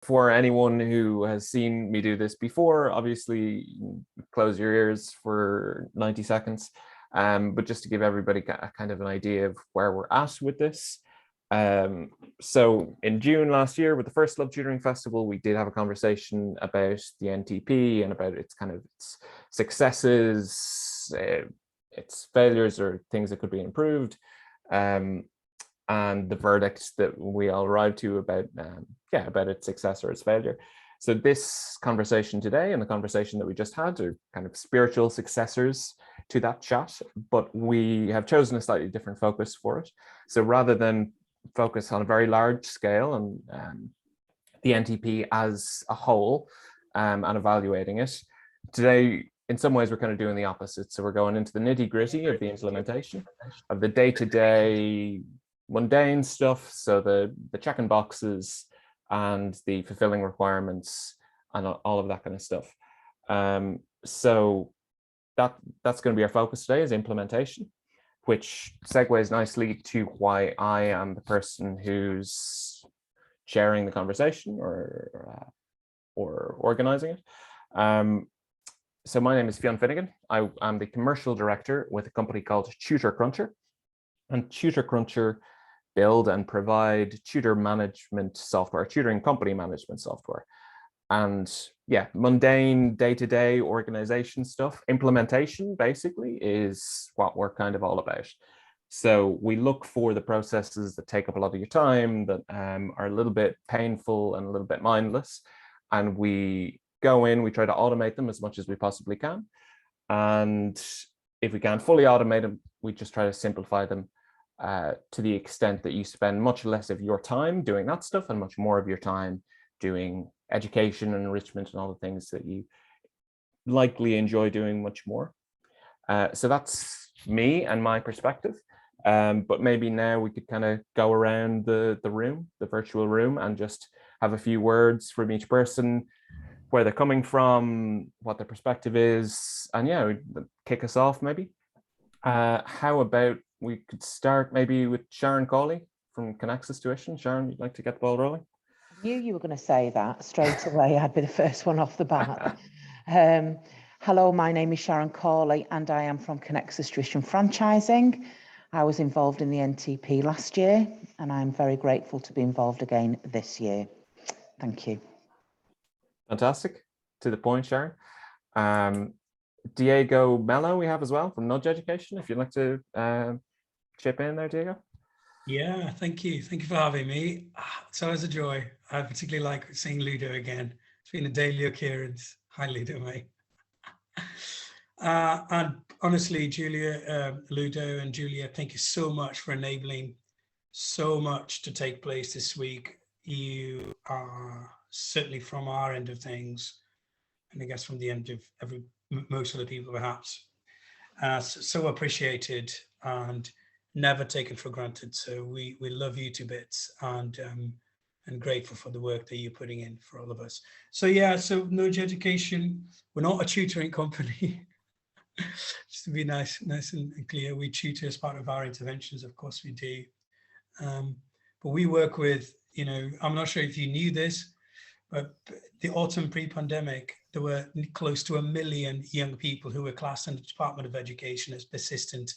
for anyone who has seen me do this before, obviously close your ears for 90 seconds. But just to give everybody a kind of an idea of where we're at with this. So in June last year with the first Love Tutoring Festival, we did have a conversation about the NTP and about its successes, its failures or things that could be improved, and the verdicts that we all arrived to about its success or its failure. So this conversation today and the conversation that we just had are kind of spiritual successors to that chat, but we have chosen a slightly different focus for it. So rather than focus on a very large scale and the NTP as a whole and evaluating it, today in some ways we're kind of doing the opposite. So we're going into the nitty-gritty of the implementation of the day-to-day mundane stuff, so the checking boxes and the fulfilling requirements and all of that kind of stuff. So that's going to be our focus today, is implementation, which segues nicely to why I am the person who's chairing the conversation or organizing it. So my name is Fionn Finegan. I'm the commercial director with a company called TutorCruncher, and TutorCruncher build and provide tutor management software, tutoring company management software. And yeah, mundane day-to-day organization stuff. Implementation basically is what we're kind of all about. So we look for the processes that take up a lot of your time, that are a little bit painful and a little bit mindless. And we go in, we try to automate them as much as we possibly can. And if we can't fully automate them, we just try to simplify them to the extent that you spend much less of your time doing that stuff and much more of your time doing education and enrichment and all the things that you likely enjoy doing much more. So that's me and my perspective. But maybe now we could kind of go around the room, the virtual room, and just have a few words from each person, where they're coming from, what their perspective is, and yeah, kick us off maybe. How about we could start maybe with Sharon Cawley from Connexus Tuition. Sharon, you'd like to get the ball rolling? I knew you were going to say that straight away. I'd be the first one off the bat. Hello, my name is Sharon Cawley and I am from Connexus Tuition Franchising. I was involved in the NTP last year and I'm very grateful to be involved again this year. Thank you. Fantastic. To the point, Sharon. Diego Mello we have as well from Nudge Education, if you'd like to chip in there, Diego. Yeah, thank you. Thank you for having me. It's always a joy. I particularly like seeing Ludo again. It's been a daily occurrence. Hi, Ludo, mate. And honestly, Julia, Ludo and Julia, thank you so much for enabling so much to take place this week. You are certainly from our end of things, and I guess from the end of most of the people perhaps, so appreciated and never taken for granted. So we love you to bits and grateful for the work that you're putting in for all of us. So yeah, so Nudge Education, we're not a tutoring company. Just to be nice and clear, we tutor as part of our interventions, of course we do. But we work with, you know, I'm not sure if you knew this, but the autumn pre-pandemic, there were close to 1 million young people who were classed in the Department of Education as persistent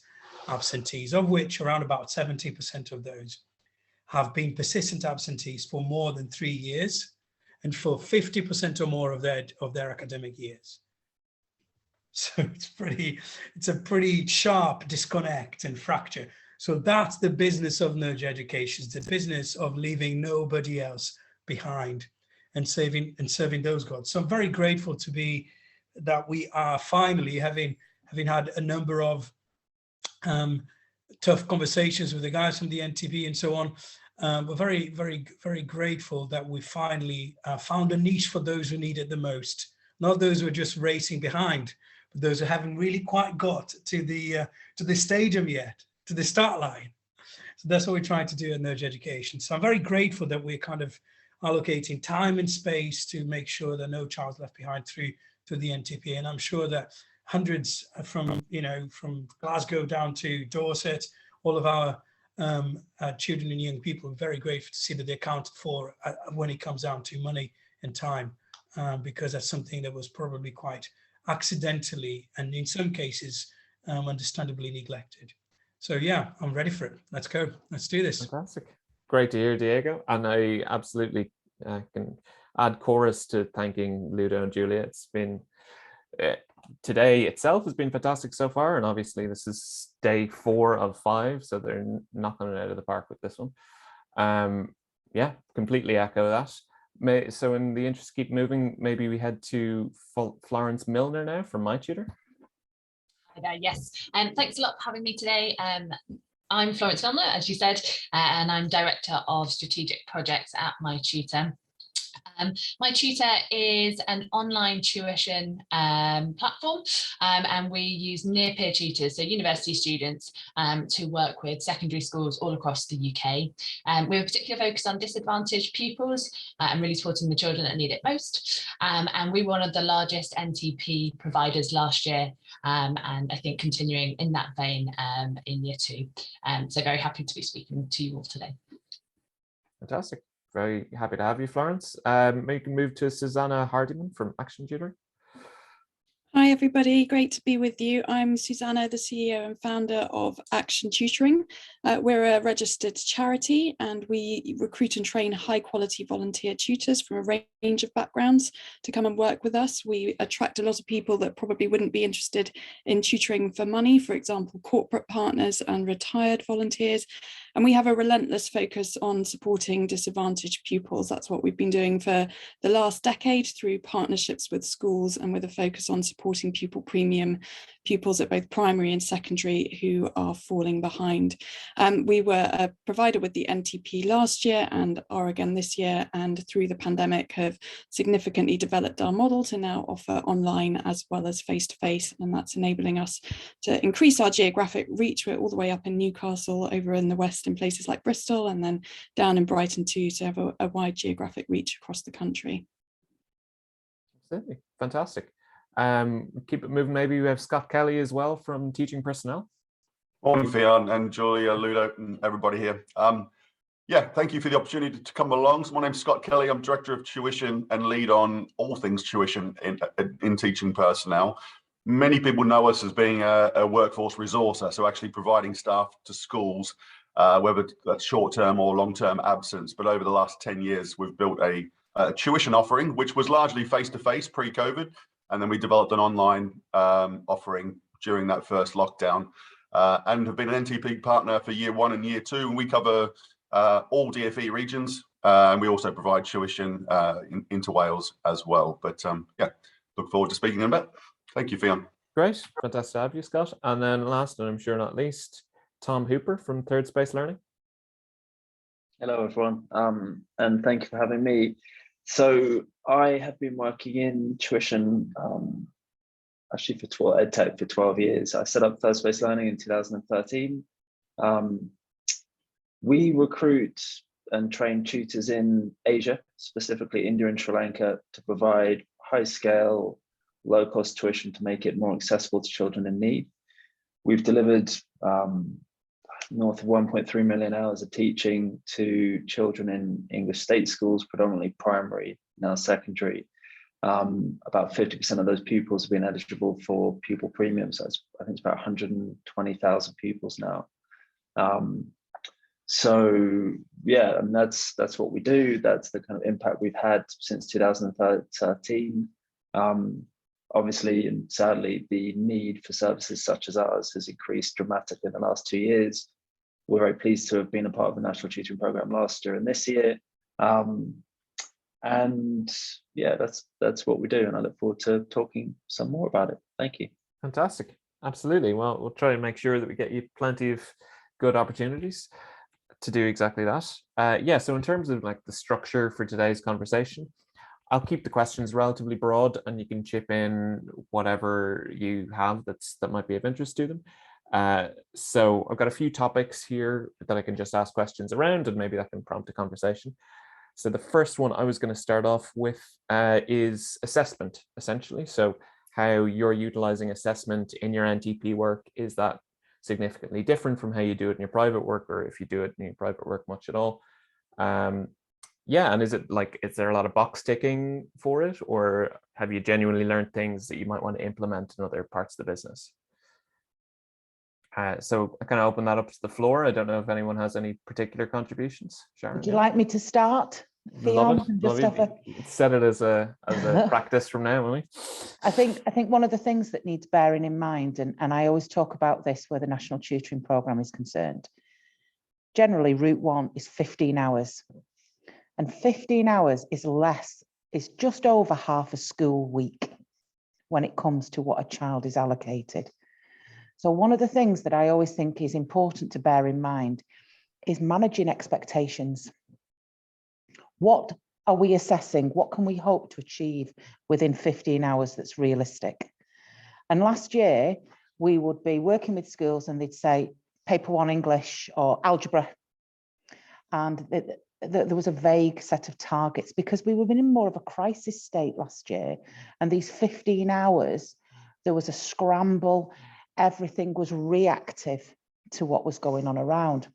absentees, of which around about 70% of those have been persistent absentees for more than 3 years, and for 50% or more of their academic years. So it's a pretty sharp disconnect and fracture. So that's the business of Nudge Education, it's the business of leaving nobody else behind and serving those gods. So I'm very grateful to be that we are finally having had a number of tough conversations with the guys from the NTP and so on. We're very, very, very grateful that we finally found a niche for those who need it the most, not those who are just racing behind, but those who haven't really quite got to the stadium yet, to the start line. So that's what we're trying to do at Nudge Education. So I'm very grateful that we're kind of allocating time and space to make sure that no child's left behind through the NTP. And I'm sure that hundreds from Glasgow down to Dorset, all of our children and young people. Very grateful to see that they're accounted for when it comes down to money and time, because that's something that was probably quite accidentally and in some cases understandably neglected. So yeah, I'm ready for it. Let's go. Let's do this. Fantastic. Great to hear, Diego. And I absolutely can add chorus to thanking Ludo and Julia. It's been today itself has been fantastic so far, and obviously this is day 4 of 5, so they're knocking it out of the park with this one. Yeah, completely echo that. So in the interest of keep moving, maybe we head to Florence Milner now from My Tutor. Hi there, yes, and thanks a lot for having me today. I'm Florence Milner, as you said, and I'm Director of Strategic Projects at My Tutor. My Tutor is an online tuition platform, and we use near-peer tutors, so university students, to work with secondary schools all across the UK. We have a particular focus on disadvantaged pupils and really supporting the children that need it most. And we were one of the largest NTP providers last year, and I think continuing in that vein in year 2. So very happy to be speaking to you all today. Fantastic. Very happy to have you, Florence. Maybe you can move to Susanna Hardiman from Action Tutoring. Hi everybody, great to be with you. I'm Susanna, the CEO and founder of Action Tutoring. We're a registered charity and we recruit and train high quality volunteer tutors from a range of backgrounds to come and work with us. We attract a lot of people that probably wouldn't be interested in tutoring for money, for example, corporate partners and retired volunteers. And we have a relentless focus on supporting disadvantaged pupils. That's what we've been doing for the last decade through partnerships with schools and with a focus on supporting pupil premium pupils at both primary and secondary who are falling behind. We were a provider with the NTP last year and are again this year, and through the pandemic have significantly developed our model to now offer online as well as face-to-face, and that's enabling us to increase our geographic reach. We're all the way up in Newcastle, over in the west in places like Bristol, and then down in Brighton too, to have a wide geographic reach across the country. Absolutely, fantastic. Keep it moving. Maybe we have Scott Kelly as well from Teaching Personnel. Morning, Fionn and Julia, Ludo, and everybody here. Yeah, thank you for the opportunity to come along. So my name's Scott Kelly. I'm Director of Tuition and lead on all things tuition in Teaching Personnel. Many people know us as being a workforce resource, so actually providing staff to schools, whether that's short-term or long-term absence. But over the last 10 years, we've built a tuition offering, which was largely face-to-face pre-COVID. And then we developed an online offering during that first lockdown, and have been an NTP partner for year 1 and year 2. And we cover all DfE regions, and we also provide tuition into Wales as well. But yeah, look forward to speaking about it. Thank you, Fionn. Great, fantastic to have you, Scott. And then last, and I'm sure not least, Tom Hooper from Third Space Learning. Hello, everyone, and thank you for having me. So I have been working in tuition actually for EdTech for 12 years. I set up Third Space Learning in 2013. We recruit and train tutors in Asia, specifically India and Sri Lanka, to provide high-scale, low-cost tuition to make it more accessible to children in need. We've delivered north of 1.3 million hours of teaching to children in English state schools, predominantly primary, now secondary. About 50% of those pupils have been eligible for pupil premium, so I think it's about 120,000 pupils now. So yeah, and that's what we do. That's the kind of impact we've had since 2013. Obviously, and sadly, the need for services such as ours has increased dramatically in the last 2 years. We're very pleased to have been a part of the National Tutoring Programme last year and this year. And yeah, that's what we do. And I look forward to talking some more about it. Thank you. Fantastic. Absolutely. Well, we'll try and make sure that we get you plenty of good opportunities to do exactly that. Yeah, so in terms of like the structure for today's conversation, I'll keep the questions relatively broad and you can chip in whatever you have that might be of interest to them. So I've got a few topics here that I can just ask questions around, and maybe that can prompt a conversation. So the first one I was going to start off with is assessment, essentially. So how you're utilizing assessment in your NTP work. Is that significantly different from how you do it in your private work, or if you do it in your private work much at all. Yeah, and is there a lot of box ticking for it, or have you genuinely learned things that you might want to implement in other parts of the business? So I kind of open that up to the floor. I don't know if anyone has any particular contributions. Sharon, Would you like me to start, love Fionn? it. Love it. Set it as a practice from now, will we? I think one of the things that needs bearing in mind, and I always talk about this where the National Tutoring Programme is concerned, generally route 1 is 15 hours. And 15 hours is just over half a school week when it comes to what a child is allocated. So one of the things that I always think is important to bear in mind is managing expectations. What are we assessing? What can we hope to achieve within 15 hours that's realistic? And last year, we would be working with schools and they'd say, paper 1 English or algebra. And there was a vague set of targets because we were in more of a crisis state last year. And these 15 hours, there was a scramble. Everything was reactive to what was going on around.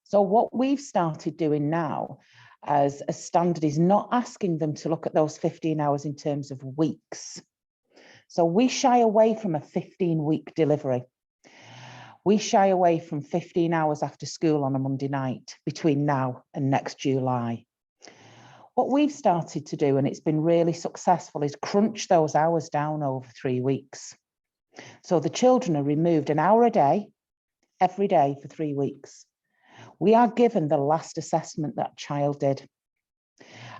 So what we've started doing now as a standard is not asking them to look at those 15 hours in terms of weeks. So we shy away from a 15-week delivery. We shy away from 15 hours after school on a Monday night between now and next July. What we've started to do, and it's been really successful, is crunch those hours down over 3 weeks. So the children are removed an hour a day, every day for 3 weeks. We are given the last assessment that child did.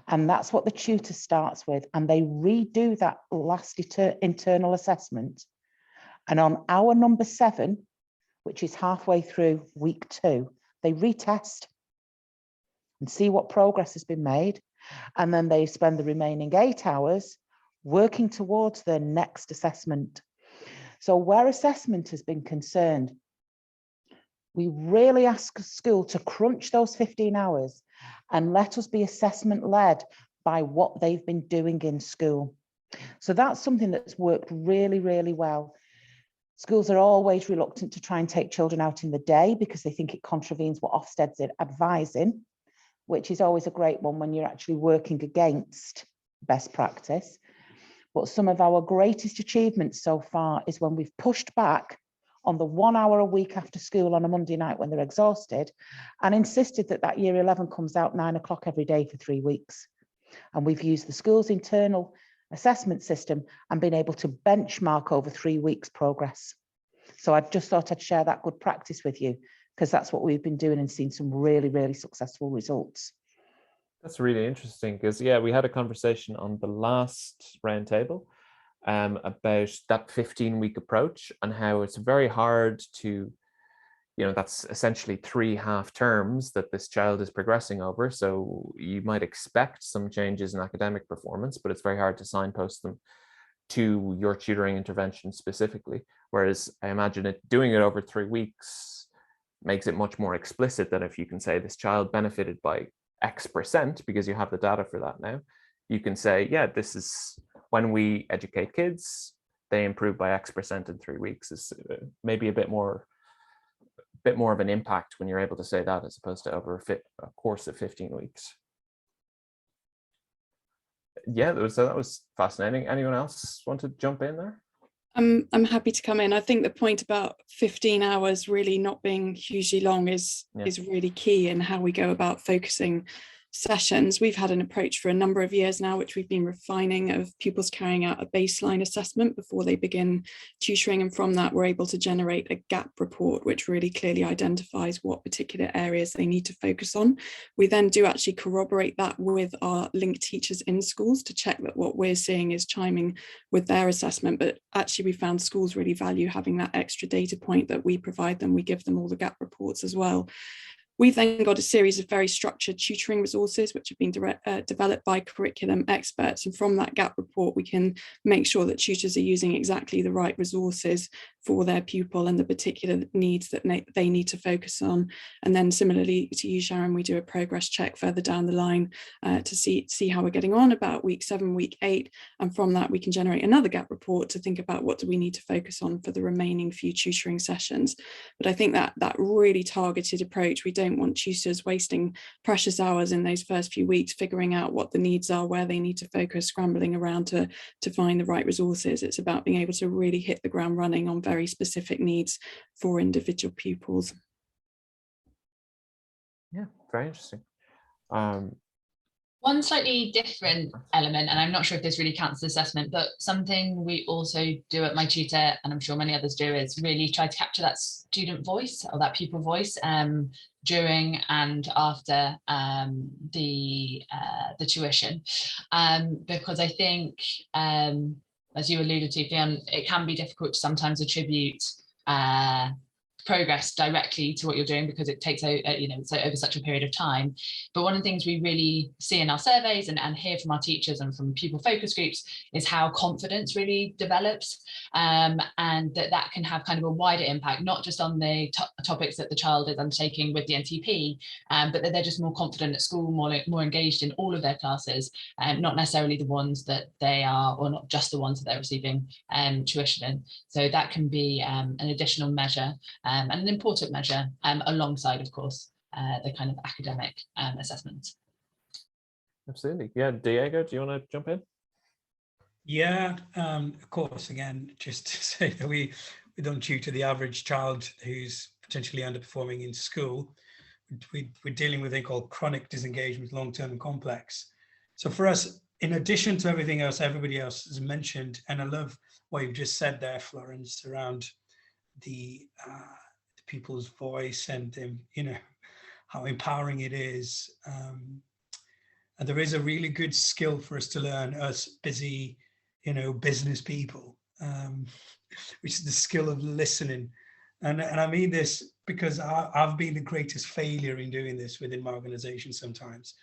And that's what the tutor starts with. And they redo that last internal assessment. And on hour number 7, which is halfway through week 2, they retest and see what progress has been made. And then they spend the remaining 8 hours working towards their next assessment. So where assessment has been concerned, we really ask school to crunch those 15 hours and let us be assessment led by what they've been doing in school. So that's something that's worked really, really well. Schools are always reluctant to try and take children out in the day because they think it contravenes what Ofsted's advising, which is always a great one when you're actually working against best practice. But some of our greatest achievements so far is when we've pushed back on the 1 hour a week after school on a Monday night when they're exhausted and insisted that year 11 comes out 9 o'clock every day for 3 weeks. And we've used the school's internal assessment system and been able to benchmark over 3 weeks progress. So I just thought I'd share that good practice with you because that's what we've been doing and seen some really, really successful results. That's really interesting because, yeah, we had a conversation on the last roundtable about that 15-week approach and how it's very hard to, that's essentially 3 half terms that this child is progressing over. So you might expect some changes in academic performance, but it's very hard to signpost them to your tutoring intervention specifically. Whereas I imagine doing it over 3 weeks makes it much more explicit that if you can say this child benefited by X% because you have the data for that now, you can say, yeah, this is when we educate kids, they improve by X% in 3 weeks. Is maybe a bit more of an impact when you're able to say that as opposed to over a course of 15 weeks. Yeah, that was fascinating. Anyone else want to jump in there? I'm happy to come in. I think the point about 15 hours really not being hugely long is really key in how we go about focusing sessions. We've had an approach for a number of years now, which we've been refining, of pupils carrying out a baseline assessment before they begin tutoring. And from that, we're able to generate a gap report, which really clearly identifies what particular areas they need to focus on. We then do actually corroborate that with our linked teachers in schools to check that what we're seeing is chiming with their assessment. But actually, we found schools really value having that extra data point that we provide them. We give them all the gap reports as well. We've then got a series of very structured tutoring resources which have been developed by curriculum experts. And from that gap report, we can make sure that tutors are using exactly the right resources for their pupil and the particular needs that they need to focus on. And then similarly to you, Sharon, we do a progress check further down the line to see how we're getting on about week 7, week 8. And from that, we can generate another gap report to think about what do we need to focus on for the remaining few tutoring sessions. But I think that really targeted approach, we don't want tutors wasting precious hours in those first few weeks figuring out what the needs are, where they need to focus, scrambling around to find the right resources. It's about being able to really hit the ground running on very specific needs for individual pupils. Yeah, very interesting. One slightly different element, and I'm not sure if this really counts as assessment, but something we also do at my tutor, and I'm sure many others do, is really try to capture that student voice or that pupil voice during and after the tuition, because I think, as you alluded to, Fionn, it can be difficult to sometimes attribute progress directly to what you're doing because it takes over such a period of time. But one of the things we really see in our surveys and hear from our teachers and from pupil focus groups is how confidence really develops, and that can have kind of a wider impact, not just on the topics that the child is undertaking with the NTP, but that they're just more confident at school, more engaged in all of their classes, and not necessarily the ones that they are, or not just the ones that they're receiving tuition in. So that can be an additional measure, and an important measure, alongside, of course, the kind of academic assessments. Absolutely. Yeah, Diego, do you want to jump in? Yeah, of course, again, just to say that we don't tutor the average child who's potentially underperforming in school. We're dealing with a thing called chronic disengagement, long-term and complex. So for us, in addition to everything else everybody else has mentioned, and I love what you've just said there, Florence, around the people's voice and how empowering it is, and there is a really good skill for us to learn, us busy business people, which is the skill of listening. And I mean this because I've been the greatest failure in doing this within my organization sometimes.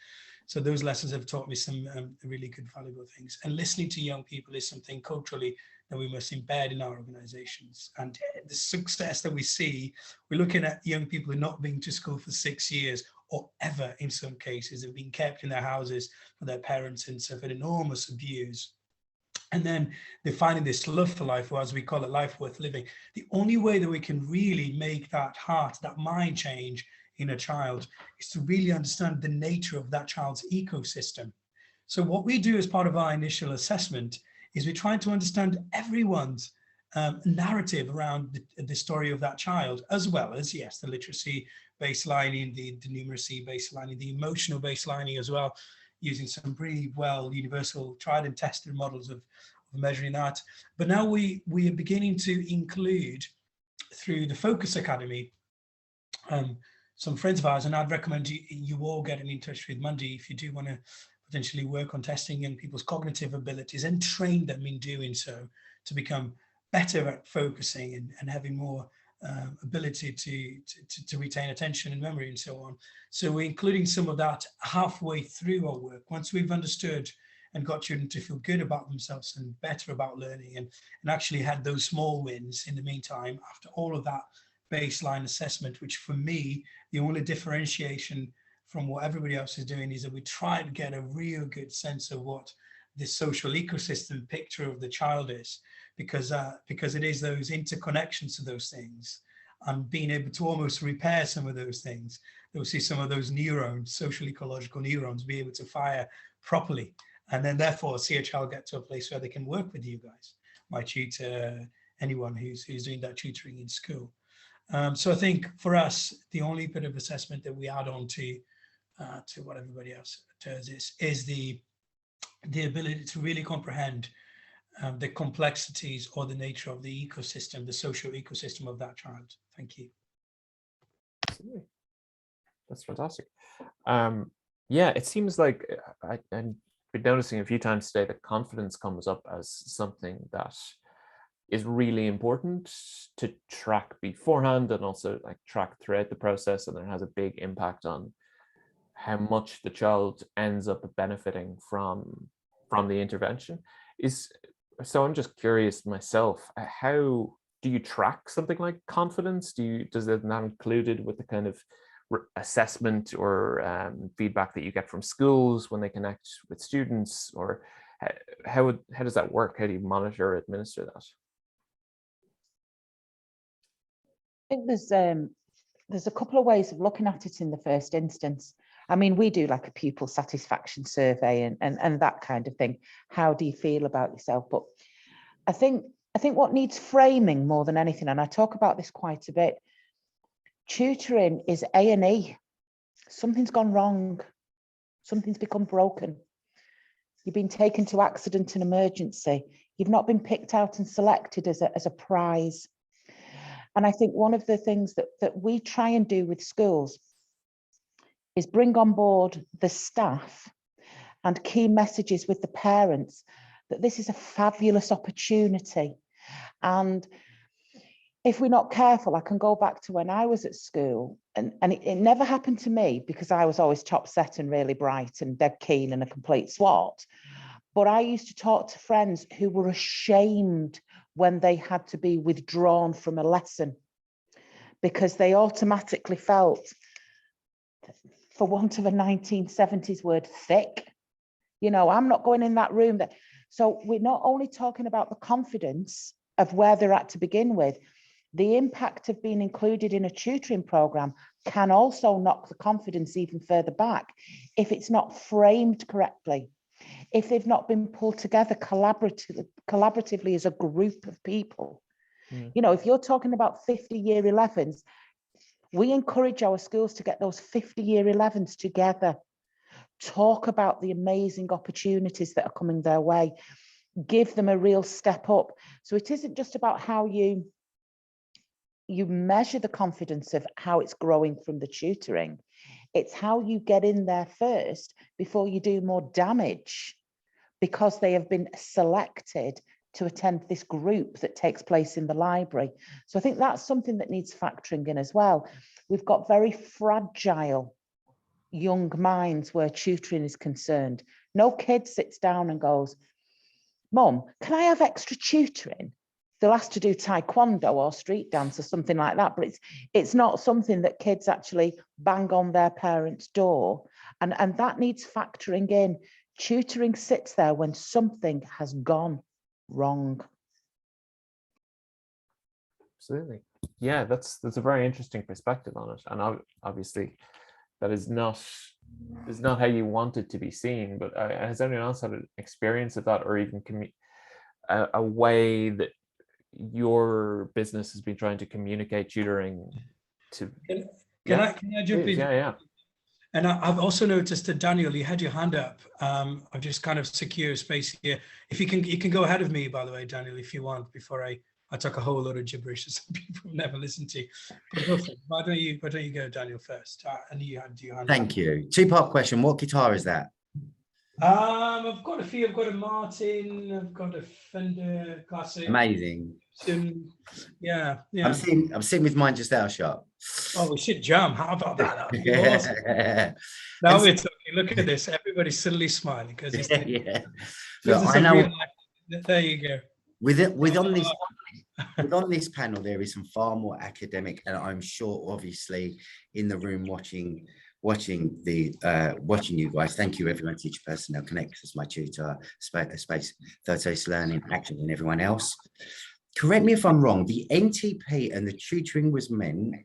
So those lessons have taught me some really good, valuable things. And listening to young people is something culturally that we must embed in our organizations. And the success that we see, we're looking at young people who are not been to school for 6 years or ever, in some cases, have been kept in their houses for their parents and suffered enormous abuse. And then they're finding this love for life, or as we call it, life worth living. The only way that we can really make that heart, that mind change in a child is to really understand the nature of that child's ecosystem. So what we do as part of our initial assessment is we're trying to understand everyone's narrative around the story of that child, as well as, yes, the literacy baselining, the numeracy baselining, the emotional baselining as well, using some pretty well universal tried and tested models of measuring that. But now we are beginning to include, through the Focus Academy, some friends of ours, and I'd recommend you all getting in touch with Mandy if you do want to potentially work on testing young people's cognitive abilities and train them in doing so to become better at focusing and having more ability to retain attention and memory and so on. So we're including some of that halfway through our work. Once we've understood and got children to feel good about themselves and better about learning, and actually had those small wins in the meantime, after all of that baseline assessment, which for me, the only differentiation from what everybody else is doing is that we try to get a real good sense of what the social ecosystem picture of the child is, because it is those interconnections to those things and being able to almost repair some of those things. You'll see some of those neurons, social ecological neurons, be able to fire properly, and then therefore see a child get to a place where they can work with you guys, my tutor, anyone who's doing that tutoring in school. So I think for us, the only bit of assessment that we add on to what everybody else does is the ability to really comprehend the complexities or the nature of the ecosystem, the social ecosystem of that child. Thank you. Absolutely. That's fantastic. Yeah, it seems like I've been noticing a few times today that confidence comes up as something that is really important to track beforehand and also like track throughout the process, and it has a big impact on how much the child ends up benefiting from the intervention. So I'm just curious myself, how do you track something like confidence? Does it not included with the kind of assessment or feedback that you get from schools when they connect with students, or how does that work? How do you monitor or administer that? I think there's a couple of ways of looking at it in the first instance. I mean, we do like a pupil satisfaction survey and that kind of thing. How do you feel about yourself? But I think what needs framing more than anything, and I talk about this quite a bit, tutoring is A&E. Something's gone wrong. Something's become broken. You've been taken to accident and emergency. You've not been picked out and selected as a prize. And I think one of the things that we try and do with schools is bring on board the staff and key messages with the parents that this is a fabulous opportunity. And if we're not careful, I can go back to when I was at school, and it never happened to me because I was always top set and really bright and dead keen and a complete swot. But I used to talk to friends who were ashamed when they had to be withdrawn from a lesson because they automatically felt, for want of a 1970s word, thick. You know, I'm not going in that room. So we're not only talking about the confidence of where they're at to begin with, the impact of being included in a tutoring program can also knock the confidence even further back if it's not framed correctly, if they've not been pulled together collaboratively as a group of people. You know, if you're talking about 50-year 11s, we encourage our schools to get those 50-year 11s together, talk about the amazing opportunities that are coming their way, give them a real step up. So it isn't just about how you measure the confidence of how it's growing from the tutoring. It's how you get in there first before you do more damage because they have been selected to attend this group that takes place in the library. So I think that's something that needs factoring in as well. We've got very fragile young minds where tutoring is concerned. No kid sits down and goes, Mum, can I have extra tutoring? They'll ask to do taekwondo or street dance or something like that, but it's not something that kids actually bang on their parents' door. And that needs factoring in. Tutoring sits there when something has gone wrong. Absolutely. Yeah, that's a very interesting perspective on it. And obviously that is not how you want it to be seen, but has anyone else had an experience of that, or even a way that your business has been trying to communicate tutoring to? Can I jump in? Yeah. And I've also noticed that Daniel, you had your hand up. I've just kind of secure space here. If you can go ahead of me, by the way, Daniel, if you want, before I talk a whole lot of gibberish that some people never listen to. But go for it. Why don't you go, Daniel, first? And you had your hand up. Thank you. Two-part question. What guitar is that? I've got a few. I've got a Martin. I've got a Fender Classic. Amazing. Yeah. I'm sitting with mine just out of shot. Oh, we should jam. How about that? Awesome. Now we're talking. Look at this. Everybody's suddenly smiling because it's yeah. Look, I know. There you go. On this panel, there is some far more academic, and I'm sure, obviously, in the room watching you guys. Thank you, everyone, teacher personnel, Connectus, my tutor, Space, Third Taste Learning, Action, and everyone else. Correct me if I'm wrong. The NTP and the tutoring was meant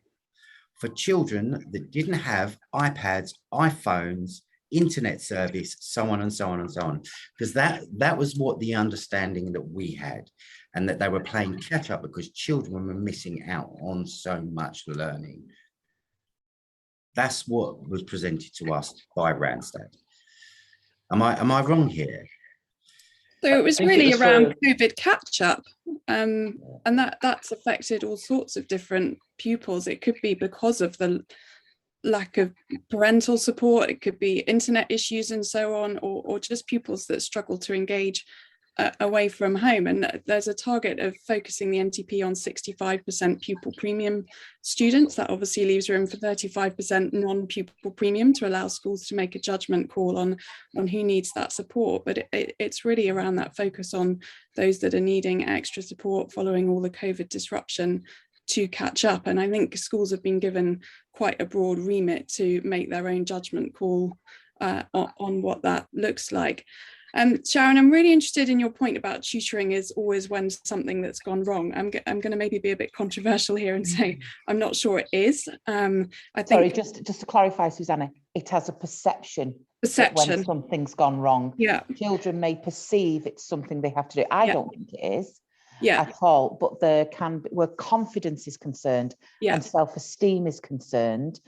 for children that didn't have iPads, iPhones, internet service, so on and so on and so on, because that was what the understanding that we had, and that they were playing catch up because children were missing out on so much learning. That's what was presented to us by Randstad. Am I wrong here? So it was really around COVID catch-up, and that's affected all sorts of different pupils. It could be because of the lack of parental support, it could be internet issues and so on, or just pupils that struggle to engage away from home. And there's a target of focusing the NTP on 65% pupil premium students. That obviously leaves room for 35% non-pupil premium to allow schools to make a judgment call on who needs that support. But it's really around that focus on those that are needing extra support following all the COVID disruption to catch up. And I think schools have been given quite a broad remit to make their own judgment call on what that looks like. Sharon, I'm really interested in your point about tutoring is always when something that's gone wrong. I'm going to maybe be a bit controversial here and say I'm not sure it is. I think. Sorry, just to clarify, Susanna, it has a perception that when something's gone wrong. Yeah. Children may perceive it's something they have to do. I don't think it is. Yeah. At all, but there can be, where confidence is concerned and self-esteem is concerned,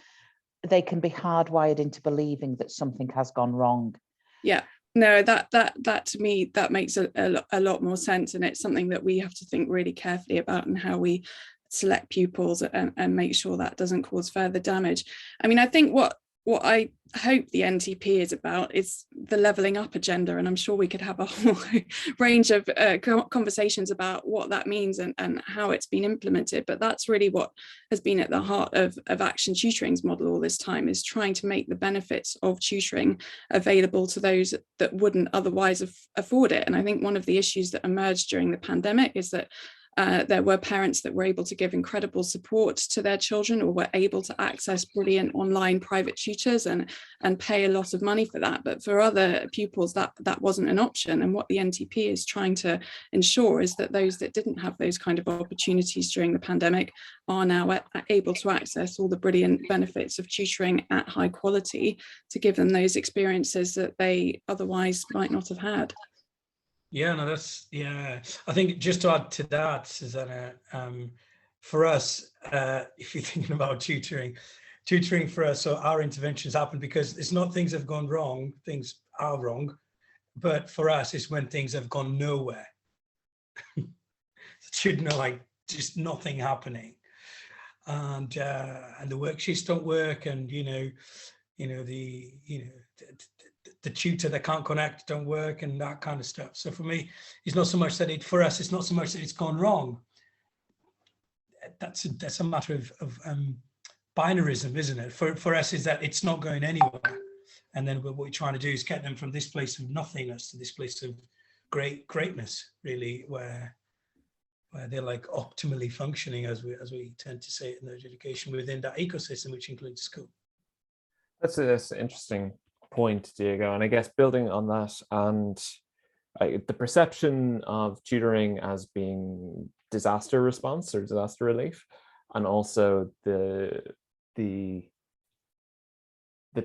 they can be hardwired into believing that something has gone wrong. Yeah. No, that to me, that makes a lot more sense. And it's something that we have to think really carefully about and how we select pupils and make sure that doesn't cause further damage. I mean, I think what I hope the NTP is about is the levelling up agenda, and I'm sure we could have a whole range of conversations about what that means and how it's been implemented. But that's really what has been at the heart of Action Tutoring's model all this time, is trying to make the benefits of tutoring available to those that wouldn't otherwise afford it. And I think one of the issues that emerged during the pandemic is that there were parents that were able to give incredible support to their children, or were able to access brilliant online private tutors and pay a lot of money for that. But for other pupils, that wasn't an option. And what the NTP is trying to ensure is that those that didn't have those kind of opportunities during the pandemic are now able to access all the brilliant benefits of tutoring at high quality to give them those experiences that they otherwise might not have had. Yeah, no, I think just to add to that, Susanna, for us, if you're thinking about tutoring for us, so our interventions happen because it's not things have gone wrong, things are wrong, but for us, it's when things have gone nowhere. Should know, like just nothing happening, and the worksheets don't work, and the tutor that can't connect don't work, and that kind of stuff. So for me, it's not so much that it's not so much that it's gone wrong. That's a matter of binarism, isn't it? For us, is that it's not going anywhere, and then what we're trying to do is get them from this place of nothingness to this place of greatness, really, where they're like optimally functioning, as we tend to say it in education, within that ecosystem, which includes school. That's an interesting point, Diego, and I guess building on that, and the perception of tutoring as being disaster response or disaster relief, and also the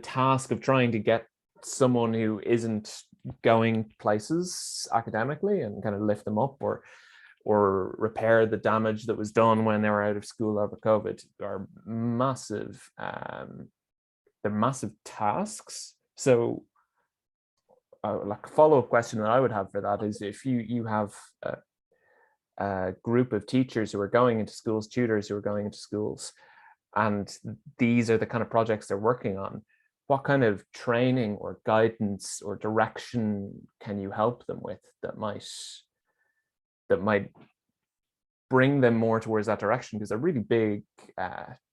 task of trying to get someone who isn't going places academically and kind of lift them up or repair the damage that was done when they were out of school over COVID are massive. They're massive tasks. So like a follow-up question that I would have for that is, if you have a group of teachers who are going into schools, tutors who are going into schools, and these are the kind of projects they're working on, what kind of training or guidance or direction can you help them with that might bring them more towards that direction? Because they're really big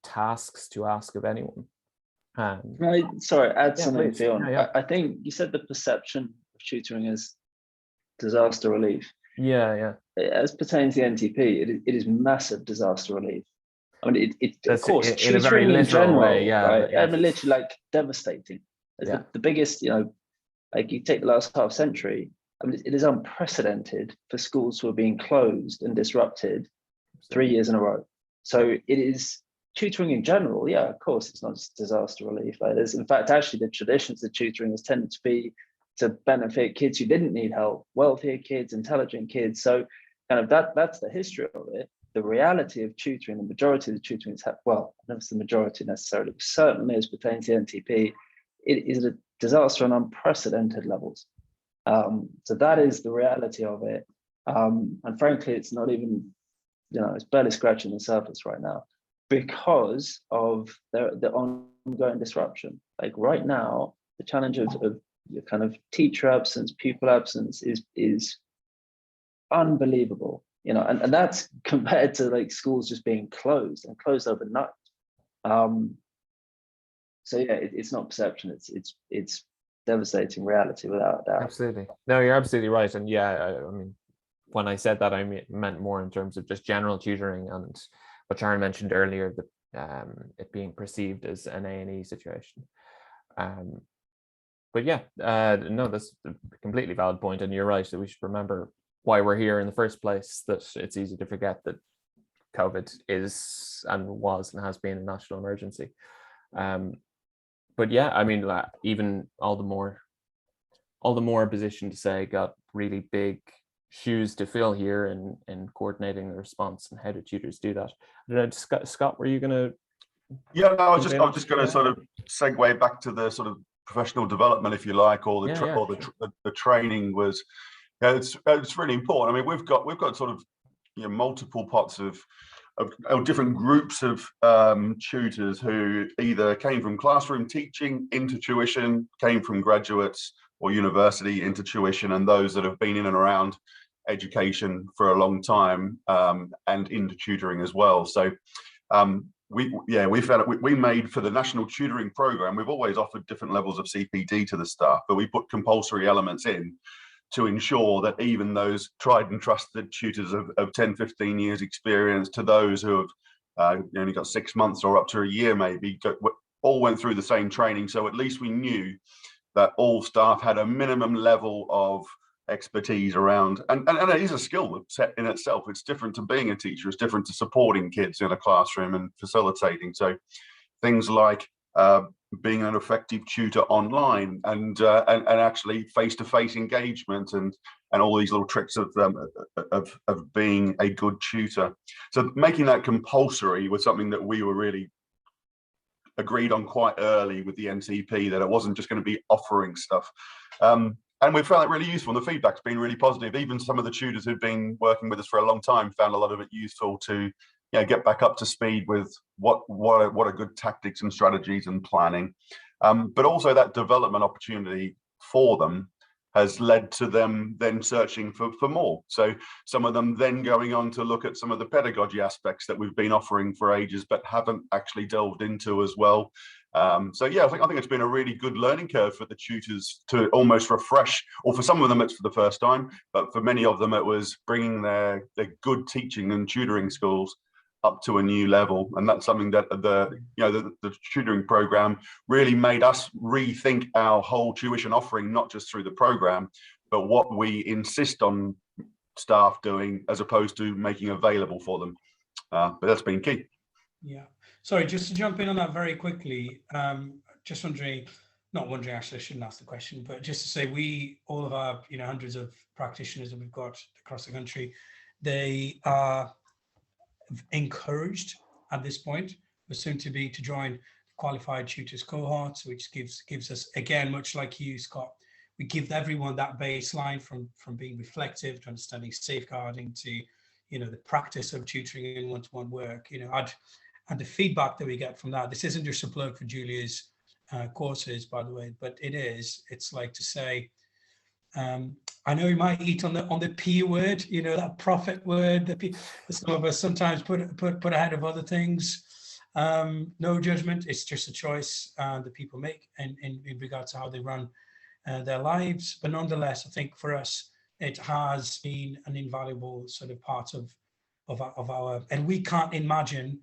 tasks to ask of anyone. Sorry, add something, please. Fionn. Yeah. I think you said the perception of tutoring as disaster relief. Yeah. As pertains to the NTP, it is massive disaster relief. I mean, of course, in a very tutoring in general, way, right? Yeah. I mean, literally like devastating. It's the biggest, like you take the last half century, I mean, it is unprecedented for schools who are being closed and disrupted 3 years in a row. So it is tutoring in general. Yeah, of course, it's not just disaster relief. Like there's, in fact, actually the traditions of tutoring has tended to be to benefit kids who didn't need help, wealthier kids, intelligent kids. So kind of that's the history of it. The reality of tutoring, the majority of the tutoring is, well, not the majority necessarily, but certainly as pertains to NTP, it is a disaster on unprecedented levels. So that is the reality of it. And frankly, it's not even, it's barely scratching the surface right now because of the ongoing disruption. Like right now, the challenge of kind of teacher absence, pupil absence is unbelievable, you know, and that's compared to like schools just being closed and closed overnight. So yeah, it's not perception, it's devastating reality without a doubt. Absolutely. No, you're absolutely right. And yeah, I mean, when I said that, I meant more in terms of just general tutoring and what Sharon mentioned earlier, that it being perceived as an A&E situation. But yeah, no, that's a completely valid point, and you're right that we should remember why we're here in the first place, that it's easy to forget that COVID is and was and has been a national emergency. But yeah, I mean, even all the more position to say got really big shoes to fill here in coordinating the response, and how do tutors do that? I don't know, Scott, were you going to? Yeah, no, I was just going to sort of segue back to the sort of professional development, if you like, or the training was. Yeah, it's really important. I mean, we've got sort of, you know, multiple parts of different groups of tutors who either came from classroom teaching into tuition, came from graduates or university into tuition, and those that have been in and around education for a long time and into tutoring as well. So we found we made, for the national tutoring program, we've always offered different levels of CPD to the staff, but we put compulsory elements in to ensure that even those tried and trusted tutors of 10, 15 years experience, to those who have only got 6 months or up to a year maybe, all went through the same training. So at least we knew that all staff had a minimum level of expertise around, and it is a skill set in itself. It's different to being a teacher, it's different to supporting kids in a classroom and facilitating. So things like being an effective tutor online and actually face-to-face engagement and all these little tricks of being a good tutor. So making that compulsory was something that we were really agreed on quite early with the NTP, that it wasn't just going to be offering stuff. And we found it really useful, and the feedback's been really positive. Even some of the tutors who've been working with us for a long time found a lot of it useful to get back up to speed with what are good tactics and strategies and planning. But also that development opportunity for them has led to them then searching for more. So some of them then going on to look at some of the pedagogy aspects that we've been offering for ages, but haven't actually delved into as well. So yeah, I think it's been a really good learning curve for the tutors to almost refresh, or for some of them it's for the first time, but for many of them it was bringing their good teaching and tutoring skills up to a new level. And that's something that the tutoring program really made us rethink our whole tuition offering, not just through the program, but what we insist on staff doing as opposed to making available for them. But that's been key. Yeah. Sorry, just to jump in on that very quickly, just actually, I shouldn't ask the question, but just to say, all of our, hundreds of practitioners that we've got across the country, they are encouraged at this point, we're soon to join qualified tutors cohorts, which gives us, again, much like you, Scott, we give everyone that baseline from being reflective to understanding safeguarding to, the practice of tutoring in one-to-one work. And the feedback that we get from that, this isn't just a plug for Julia's courses, by the way, but it's like to say, I know you might eat on the P word, that profit word that some of us sometimes put ahead of other things. No judgment, it's just a choice that people make in regard to how they run their lives. But nonetheless, I think for us, it has been an invaluable sort of part of our, and we can't imagine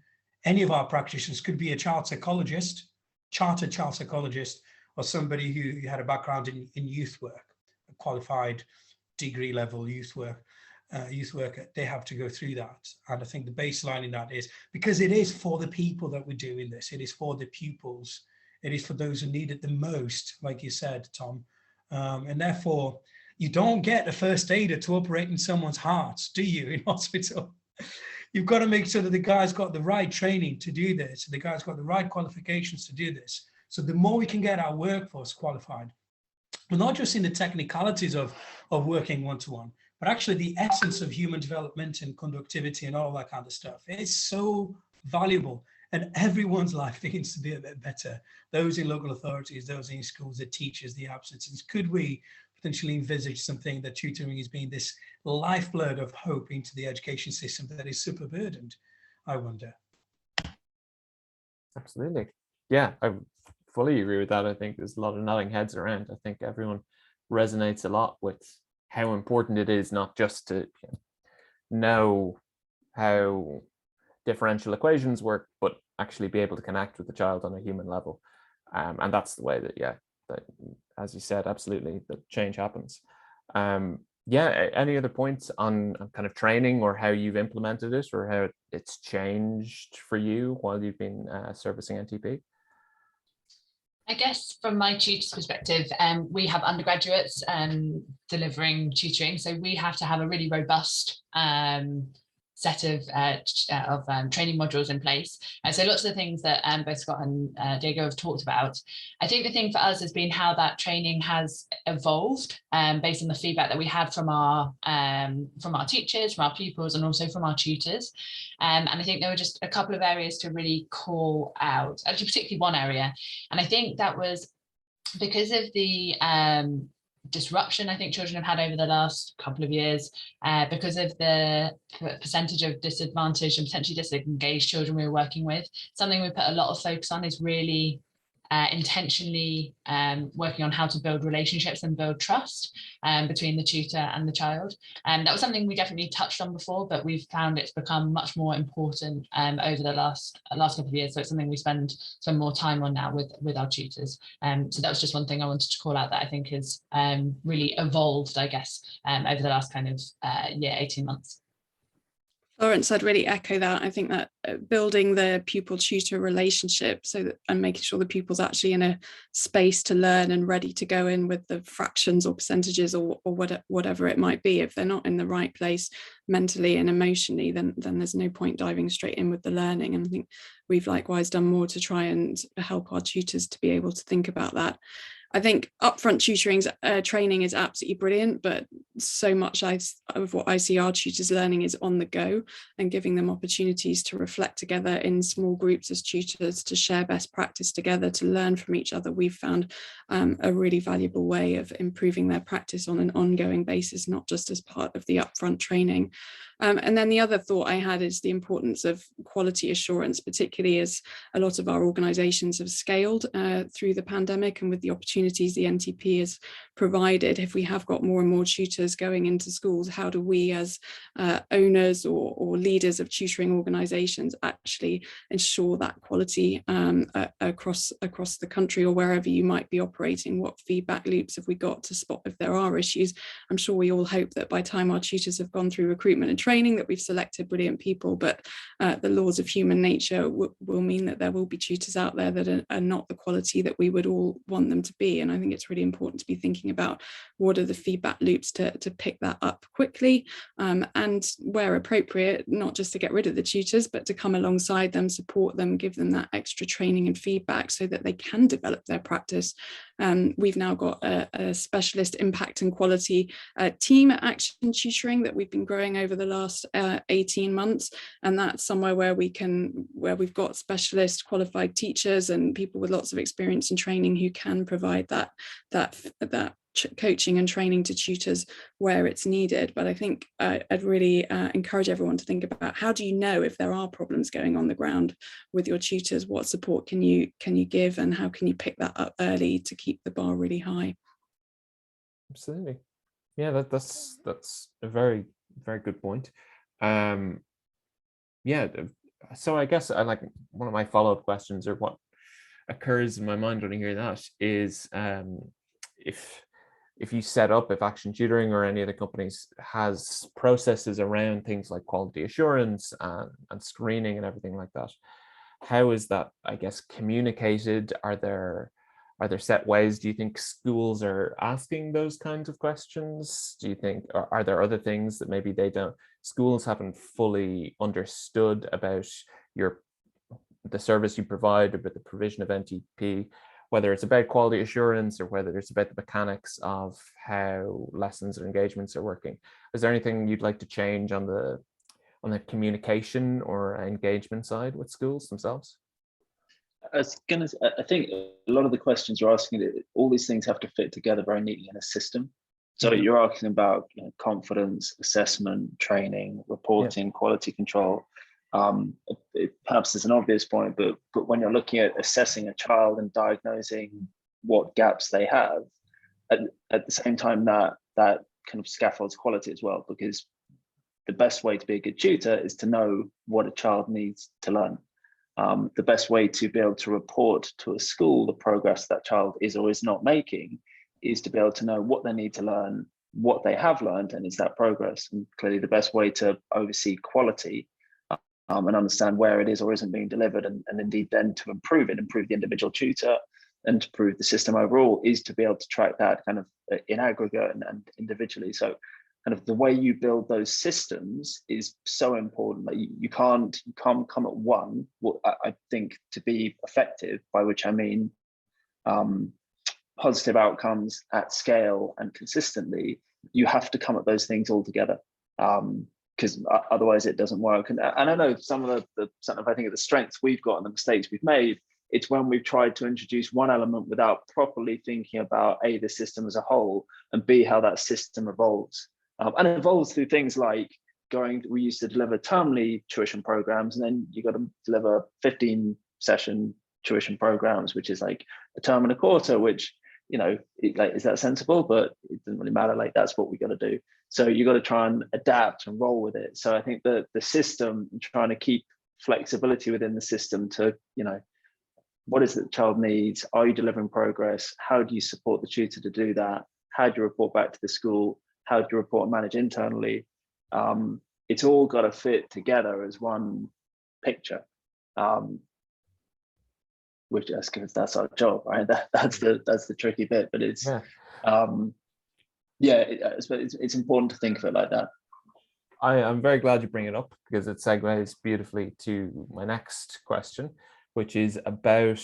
any of our practitioners could be a chartered child psychologist, or somebody who had a background in youth work, a qualified degree level youth worker. They have to go through that. And I think the baseline in that is, because it is for the people that we're doing this, it is for the pupils, it is for those who need it the most, like you said, Tom. And therefore, you don't get a first aider to operate in someone's heart, do you, in hospital? You've got to make sure that the guy's got the right training to do this, the guy's got the right qualifications to do this. So the more we can get our workforce qualified, but not just in the technicalities of working one-to-one, but actually the essence of human development and conductivity and all that kind of stuff. It's so valuable, and everyone's life begins to be a bit better. Those in local authorities, those in schools, the teachers, the absences. Could we potentially envisage something that tutoring has been this lifeblood of hope into the education system that is super burdened, I wonder. Absolutely. Yeah, I fully agree with that. I think there's a lot of nodding heads around. I think everyone resonates a lot with how important it is not just to know how differential equations work, but actually be able to connect with the child on a human level. And that's the way that, that, as you said, absolutely, the change happens. Any other points on kind of training or how you've implemented it or how it's changed for you while you've been servicing NTP? I guess from my tutor's perspective, we have undergraduates delivering tutoring, so we have to have a really robust set of training modules in place. And so lots of the things that both Scott and Diego have talked about. I think the thing for us has been how that training has evolved based on the feedback that we had from our teachers, from our pupils, and also from our tutors. And I think there were just a couple of areas to really call out, actually particularly one area. And I think that was because of the disruption I think children have had over the last couple of years, because of the percentage of disadvantaged and potentially disengaged children we were working with. Something we put a lot of focus on is really intentionally working on how to build relationships and build trust between the tutor and the child. That was something we definitely touched on before, but we've found it's become much more important over the last couple of years. So it's something we spend more time on now with our tutors. So that was just one thing I wanted to call out that I think has really evolved, I guess, over the last kind of 18 months. Florence, I'd really echo that. I think that building the pupil-tutor relationship and making sure the pupil's actually in a space to learn and ready to go in with the fractions or percentages or whatever it might be. If they're not in the right place mentally and emotionally, then there's no point diving straight in with the learning. And I think we've likewise done more to try and help our tutors to be able to think about that. I think upfront tutoring training is absolutely brilliant, but so much of what I see our tutors learning is on the go and giving them opportunities to reflect together in small groups as tutors, to share best practice together, to learn from each other. We've found a really valuable way of improving their practice on an ongoing basis, not just as part of the upfront training. And then the other thought I had is the importance of quality assurance, particularly as a lot of our organisations have scaled through the pandemic and with the opportunities the NTP has provided. If we have got more and more tutors going into schools, how do we as owners or leaders of tutoring organisations actually ensure that quality across the country or wherever you might be operating? What feedback loops have we got to spot if there are issues? I'm sure we all hope that by the time our tutors have gone through recruitment and training that we've selected brilliant people, but the laws of human nature will mean that there will be tutors out there that are not the quality that we would all want them to be. And I think it's really important to be thinking about what are the feedback loops to pick that up quickly, and where appropriate, not just to get rid of the tutors, but to come alongside them, support them, give them that extra training and feedback so that they can develop their practice. We've now got a specialist impact and quality team at Action Tutoring that we've been growing over the last 18 months, and that's somewhere where we've got specialist qualified teachers and people with lots of experience and training who can provide that coaching and training to tutors where it's needed. But I think I'd really encourage everyone to think about, how do you know if there are problems going on the ground with your tutors? What support can you give, and how can you pick that up early to keep the bar really high? Absolutely. Yeah, that's a very, very good point. Yeah, so I guess one of my follow-up questions, or what occurs in my mind when I hear that, is if you set up, if Action Tutoring or any of the companies has processes around things like quality assurance and screening and everything like that, how is that, I guess, communicated? Are there set ways? Do you think schools are asking those kinds of questions? Do you think, or are there other things that maybe schools haven't fully understood about the service you provide, or about the provision of NTP, whether it's about quality assurance or whether it's about the mechanics of how lessons or engagements are working? Is there anything you'd like to change on the communication or engagement side with schools themselves? I think a lot of the questions you're asking, all these things have to fit together very neatly in a system. So you're asking about confidence, assessment, training, reporting, quality control. Perhaps it's an obvious point, but when you're looking at assessing a child and diagnosing what gaps they have, at the same time that kind of scaffolds quality as well, because the best way to be a good tutor is to know what a child needs to learn. The best way to be able to report to a school the progress that child is or is not making is to be able to know what they need to learn, what they have learned, and is that progress. And clearly the best way to oversee quality and understand where it is or isn't being delivered, and indeed then to improve it, improve the individual tutor and to improve the system overall, is to be able to track that kind of in aggregate and individually. So kind of the way you build those systems is so important. Like you can't come at one. Well, I think to be effective, by which I mean positive outcomes at scale and consistently, you have to come at those things all together, because otherwise it doesn't work. And I know some of I think of the strengths we've got and the mistakes we've made, it's when we've tried to introduce one element without properly thinking about A, the system as a whole, and B, how that system evolves. And it evolves through things like we used to deliver termly tuition programs, and then you got to deliver 15 session tuition programs, which is like a term and a quarter, which, is that sensible? But it doesn't really matter. Like, that's what we got to do. So you got to try and adapt and roll with it. So I think that the system, trying to keep flexibility within the system to, what is it the child needs? Are you delivering progress? How do you support the tutor to do that? How do you report back to the school? How do you report and manage internally? It's all got to fit together as one picture, which is because that's our job, right? That's the tricky bit, but it's it's important to think of it like that. I'm very glad you bring it up, because it segues beautifully to my next question, which is about,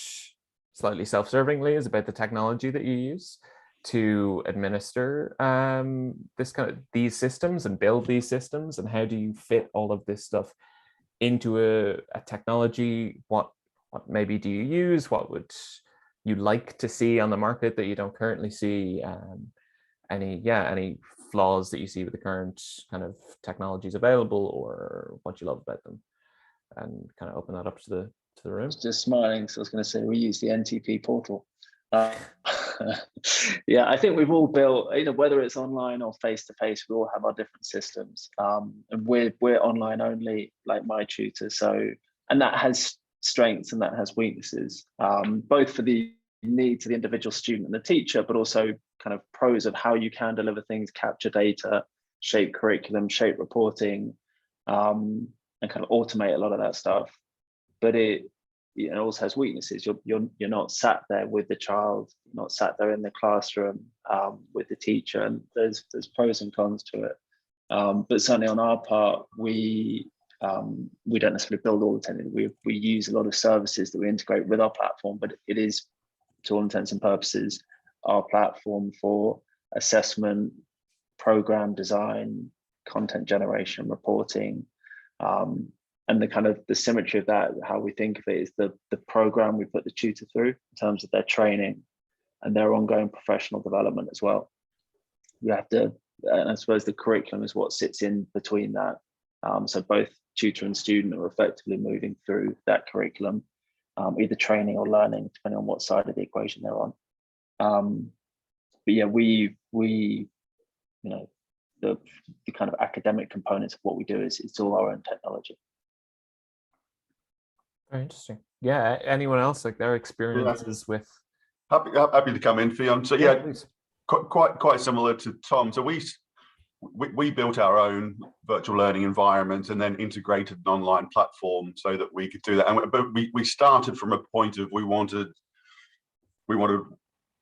slightly self-servingly, is about the technology that you use to administer these systems and build these systems, and how do you fit all of this stuff into a technology? What maybe do you use? What would you like to see on the market that you don't currently see? Any flaws that you see with the current kind of technologies available, or what you love about them, and kind of open that up to the room. I was just smiling, so I was going to say we use the NTP portal. Yeah, I think we've all built, whether it's online or face to face, we all have our different systems, and we're online only, like my tutor. So, and that has strengths and that has weaknesses, both for the needs of the individual student and the teacher, but also kind of pros of how you can deliver things, capture data, shape curriculum, shape reporting, and kind of automate a lot of that stuff. But it also has weaknesses. You're not sat there with the child, not sat there in the classroom with the teacher, and there's pros and cons to it. But certainly on our part, we don't necessarily build all the technology. We use a lot of services that we integrate with our platform, but it is, to all intents and purposes, our platform for assessment, program design, content generation, reporting, and the kind of the symmetry of that, how we think of it, is the program we put the tutor through in terms of their training and their ongoing professional development as well. You have to, and I suppose the curriculum is what sits in between that. So both tutor and student are effectively moving through that curriculum, either training or learning, depending on what side of the equation they're on. But yeah, the kind of academic components of what we do is it's all our own technology. Very interesting. Yeah. Anyone else, like their experiences with? Happy to come in, Fionn. So yeah, quite similar to Tom. So we built our own virtual learning environment and then integrated an online platform so that we could do that. But we started from a point of we wanted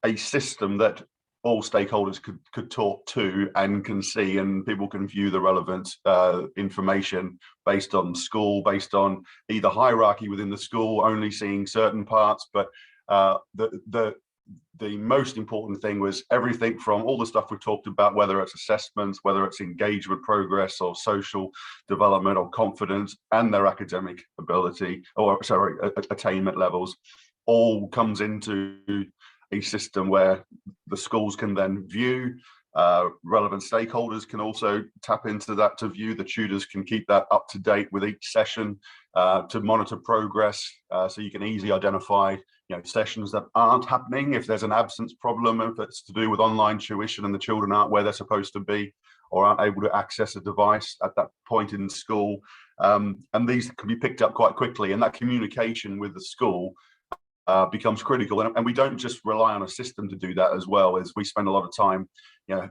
a system that all stakeholders could talk to and can see, and people can view the relevant information based on school, based on either hierarchy within the school, only seeing certain parts. But the most important thing was everything from all the stuff we've talked about, whether it's assessments, whether it's engagement, progress, or social development, or confidence, and their academic ability, or sorry, attainment levels, all comes into a system where the schools can then view, Relevant stakeholders can also tap into that to view. The tutors can keep that up to date with each session to monitor progress. So you can easily identify sessions that aren't happening, if there's an absence problem, if it's to do with online tuition and the children aren't where they're supposed to be or aren't able to access a device at that point in school. And these can be picked up quite quickly, and that communication with the school becomes critical. And we don't just rely on a system to do that, as well as we spend a lot of time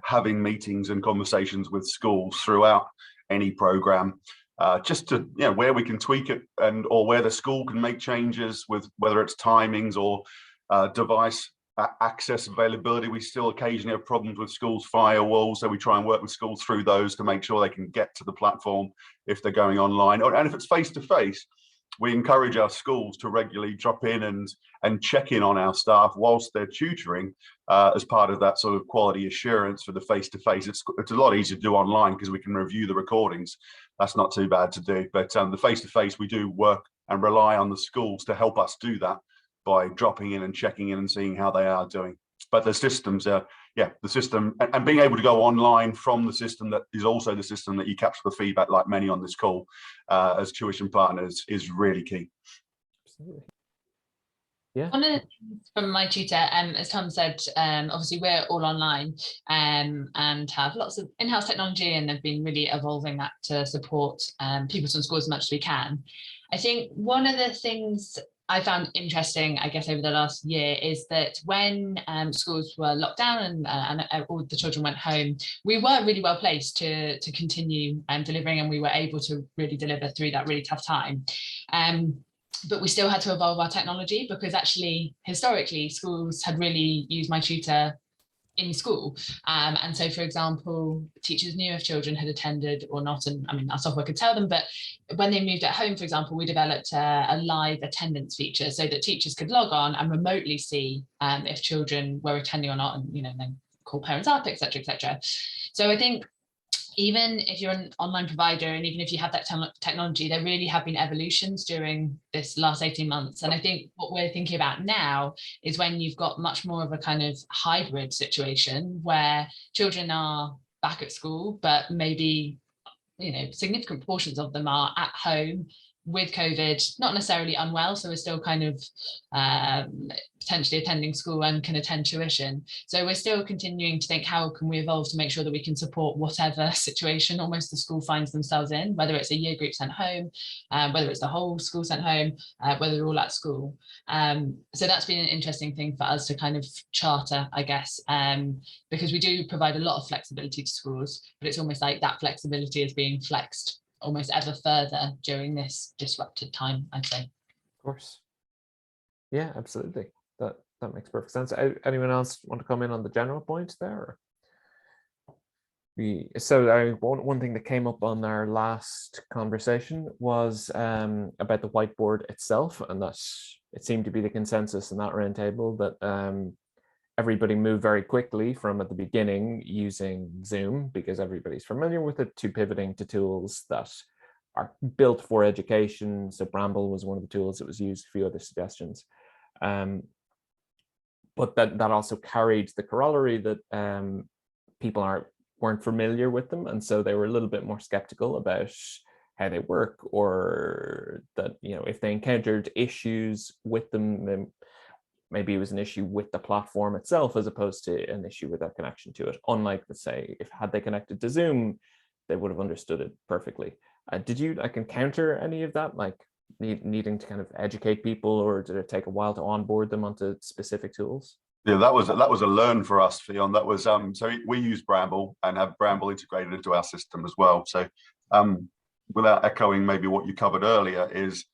having meetings and conversations with schools throughout any program, just to where we can tweak it, and or where the school can make changes with whether it's timings or device access availability. We still occasionally have problems with schools' firewalls, so we try and work with schools through those to make sure they can get to the platform if they're going online. And if it's face-to-face, we encourage our schools to regularly drop in and check in on our staff whilst they're tutoring, as part of that sort of quality assurance for the face-to-face. It's a lot easier to do online because we can review the recordings. That's not too bad to do. But the face-to-face, we do work and rely on the schools to help us do that by dropping in and checking in and seeing how they are doing. But the systems are, the system, and being able to go online from the system that is also the system that you capture the feedback, like many on this call, as tuition partners, is really key. Absolutely. Yeah. One of the things from my tutor, as Tom said, obviously we're all online and have lots of in-house technology, and have been really evolving that to support pupils and schools as much as we can. I think one of the things I found interesting, I guess, over the last year is that when schools were locked down and all the children went home, we were really well placed to continue delivering, and we were able to really deliver through that really tough time. But we still had to evolve our technology, because actually, historically, schools had really used my tutor in school. And so, for example, teachers knew if children had attended or not, and I mean, our software could tell them, but when they moved at home, for example, we developed a live attendance feature so that teachers could log on and remotely see if children were attending or not, and then call parents up, etc., etc. So I think even if you're an online provider, and even if you have that technology, there really have been evolutions during this last 18 months. And I think what we're thinking about now is when you've got much more of a kind of hybrid situation where children are back at school, but maybe, significant portions of them are at home with COVID, not necessarily unwell, so we're still kind of potentially attending school and can attend tuition. So we're still continuing to think, how can we evolve to make sure that we can support whatever situation almost the school finds themselves in, whether it's a year group sent home, whether it's the whole school sent home, whether they're all at school. So that's been an interesting thing for us to kind of charter, I guess, because we do provide a lot of flexibility to schools, but it's almost like that flexibility is being flexed almost ever further during this disrupted time, I'd say. Of course. Yeah, absolutely. That makes perfect sense. Anyone else want to come in on the general point there? One thing that came up on our last conversation was about the whiteboard itself, and that it seemed to be the consensus in that roundtable that everybody moved very quickly from at the beginning using Zoom because everybody's familiar with it, to pivoting to tools that are built for education. So Bramble was one of the tools that was used, a few other suggestions. But that also carried the corollary that people weren't familiar with them, and so they were a little bit more skeptical about how they work, or that if they encountered issues with them, then maybe it was an issue with the platform itself as opposed to an issue with their connection to it. Unlike, let's say, had they connected to Zoom, they would have understood it perfectly. Did you encounter any of that, like needing to kind of educate people, or did it take a while to onboard them onto specific tools? Yeah, that was a learn for us, Fionn. That was so we use Bramble and have Bramble integrated into our system as well. So without echoing maybe what you covered earlier, is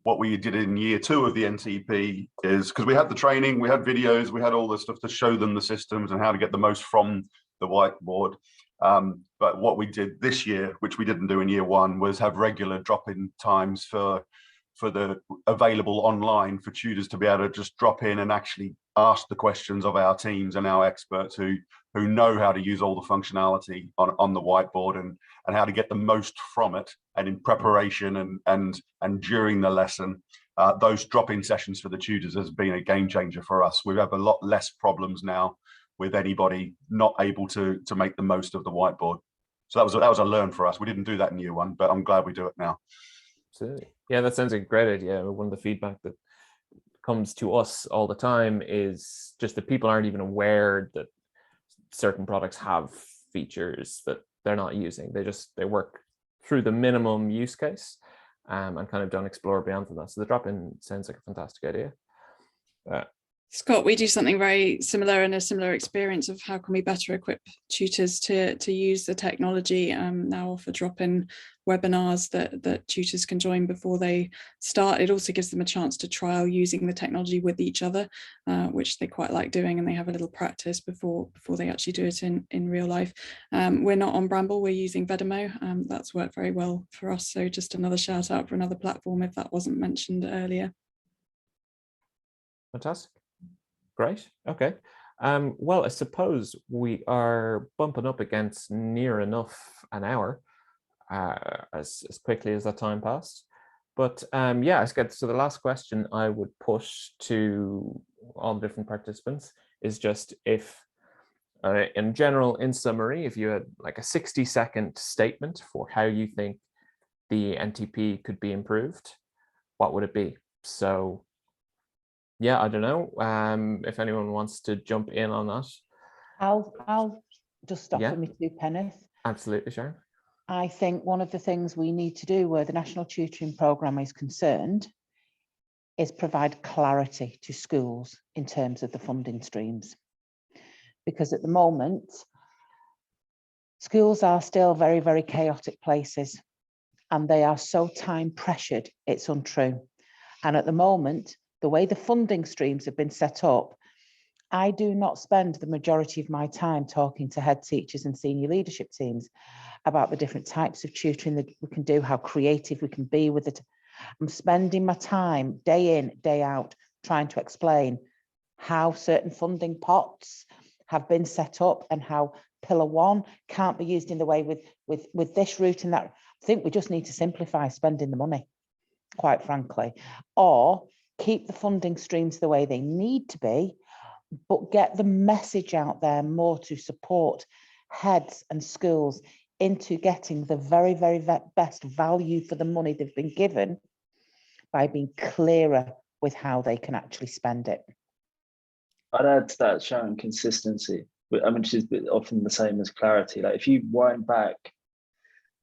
what we did in year 2 of the NTP is, because we had the training, we had videos, we had all this stuff to show them the systems and how to get the most from the whiteboard. But what we did this year, which we didn't do in year 1, was have regular drop-in times for the available online for tutors to be able to just drop in and actually ask the questions of our teams and our experts who know how to use all the functionality on the whiteboard and how to get the most from it, and in preparation and during the lesson. Those drop-in sessions for the tutors has been a game changer for us. We have a lot less problems now with anybody not able to make the most of the whiteboard. So that was a learn for us. We didn't do that in year 1, but I'm glad we do it now. Absolutely. Yeah, that sounds like a great idea. One of the feedback that comes to us all the time is just that people aren't even aware that certain products have features that they're not using. They work through the minimum use case, and kind of don't explore beyond that. So the drop-in sounds like a fantastic idea. Scott, we do something very similar, and a similar experience of how can we better equip tutors to use the technology. Now offer drop-in webinars that tutors can join before they start. It also gives them a chance to trial using the technology with each other, which they quite like doing, and they have a little practice before they actually do it in real life. We're not on Bramble, we're using Vedimo. That's worked very well for us. So just another shout out for another platform if that wasn't mentioned earlier. Fantastic. Great. Okay. Well, I suppose we are bumping up against near enough an hour, as quickly as that time passed. But yeah, I guess, so the last question I would push to all the different participants is just if, in general, in summary, if you had like a 60-second statement for how you think the NTP could be improved, what would it be? So yeah, I don't know if anyone wants to jump in on that. I'll just offer me 2 pennies. Absolutely, Sharon. I think one of the things we need to do where the National Tutoring Programme is concerned is provide clarity to schools in terms of the funding streams. Because at the moment, schools are still very, very chaotic places, and they are so time pressured, it's untrue. And at the moment, the way the funding streams have been set up, I do not spend the majority of my time talking to head teachers and senior leadership teams about the different types of tutoring that we can do, how creative we can be with it. I'm spending my time day in, day out, trying to explain how certain funding pots have been set up and how Pillar 1 can't be used in the way with this route and that. I think we just need to simplify spending the money, quite frankly, or keep the funding streams the way they need to be, but get the message out there more to support heads and schools into getting the very, very best value for the money they've been given by being clearer with how they can actually spend it. I'd add to that, Sharon, consistency. I mean, which is often the same as clarity. Like if you wind back,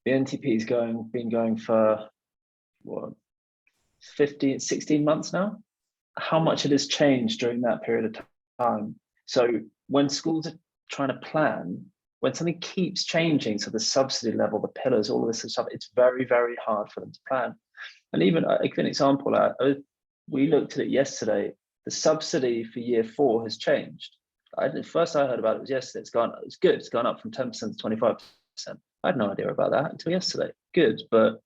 the NTP's been going for what, 16 months now. How much it has changed during that period of time. So when schools are trying to plan, when something keeps changing, so the subsidy level, the pillars, all of this stuff, it's very, very hard for them to plan. And even I'll give an example. We looked at it yesterday. The subsidy for year 4 has changed. First I heard about it was yesterday. It's good. It's gone up from 10% to 25%. I had no idea about that until yesterday. Good, but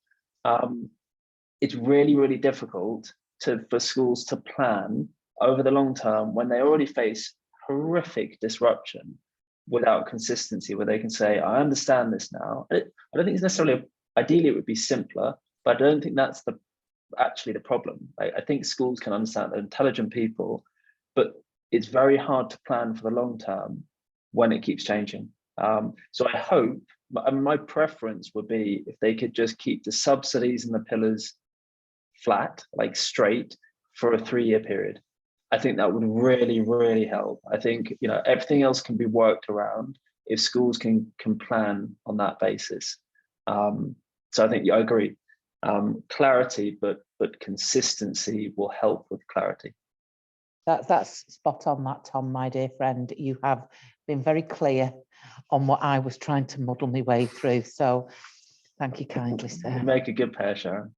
it's really, really difficult for schools to plan over the long term when they already face horrific disruption without consistency, where they can say, I understand this now. I don't think it's necessarily, ideally it would be simpler, but I don't think that's actually the problem. I think schools can understand, they're intelligent people, but it's very hard to plan for the long term when it keeps changing. So I hope, my preference would be if they could just keep the subsidies and the pillars flat, like straight, for a 3-year period. I think that would really, really help. I think, you know, everything else can be worked around if schools can plan on that basis. So I think I agree. Clarity, but consistency will help with clarity. That's spot on that, Tom, my dear friend. You have been very clear on what I was trying to muddle my way through. So thank you kindly, sir. You make a good pair, Sharon.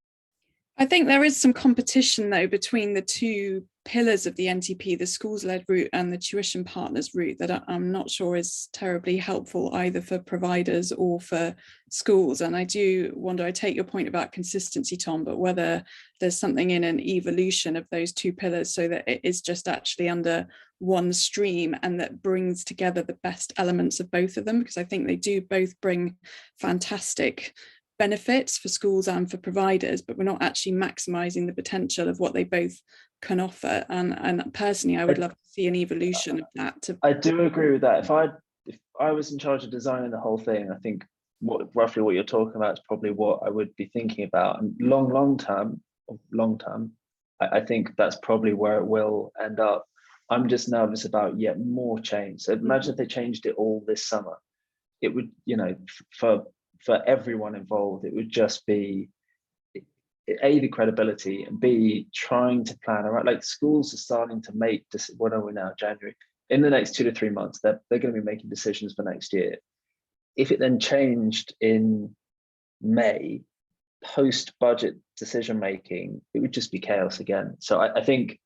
I think there is some competition, though, between the 2 pillars of the NTP, the schools-led route and the tuition partners route, that I'm not sure is terribly helpful either for providers or for schools. And I do wonder, I take your point about consistency, Tom, but whether there's something in an evolution of those 2 pillars so that it is just actually under one stream and that brings together the best elements of both of them, because I think they do both bring fantastic benefits for schools and for providers, but we're not actually maximising the potential of what they both can offer. And personally, I would love to see an evolution of that. I do agree with that. If I was in charge of designing the whole thing, I think roughly what you're talking about is probably what I would be thinking about. And long term, I think that's probably where it will end up. I'm just nervous about yet more change. So imagine if they changed it all this summer. It would, for everyone involved, it would just be A, the credibility, and B, trying to plan around. Like, schools are starting to make this. What are we now? January. In the next 2 to 3 months, they're going to be making decisions for next year. If it then changed in May, post-budget decision making, it would just be chaos again. So I think